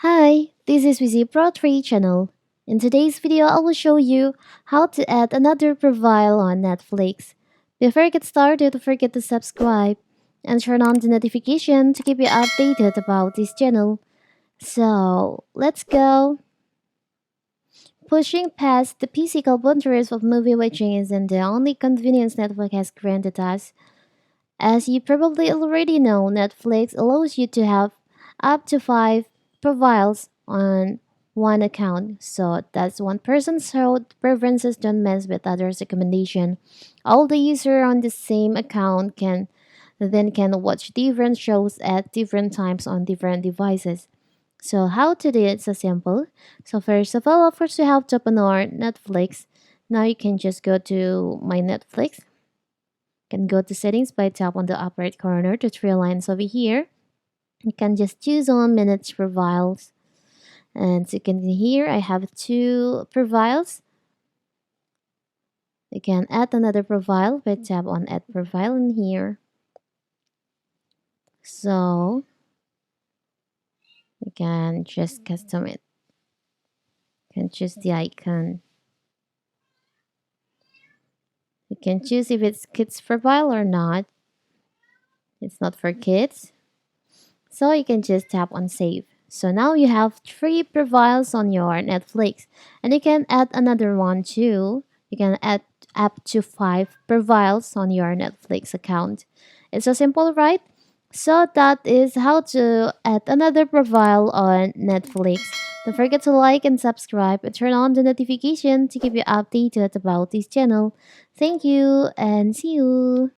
Hi, this is Wizzy Pro 3 channel. In today's video, I will show you how to add another profile on Netflix. Before I get started, don't forget to subscribe and turn on the notification to keep you updated about this channel. So, let's go. Pushing past the physical boundaries of movie watching isn't the only convenience Netflix has granted us. As you probably already know, Netflix allows you to have up to 5 profiles on one account. So that's one person's so preferences don't mess with others' recommendation. All the user on the same account can watch different shows at different times on different devices. So how to do it so simple. So first of all, of course, you have to open our Netflix. Now you can just go to my Netflix, can go to settings by tap on the upper right corner to three lines over here. You can just choose on minutes profiles. And so you can see here I have two profiles. You can add another profile by tap on add profile in here. So you can just custom it. You can choose the icon. You can choose if it's kids profile or not. It's not for kids. So you can just tap on save. So now you have three profiles on your Netflix, and you can add another one too. You can add up to 5 profiles on your Netflix account. It's so simple, right? So that is how to add another profile on Netflix. Don't forget to like and subscribe and turn on the notification to keep you updated about this channel. Thank you and see you.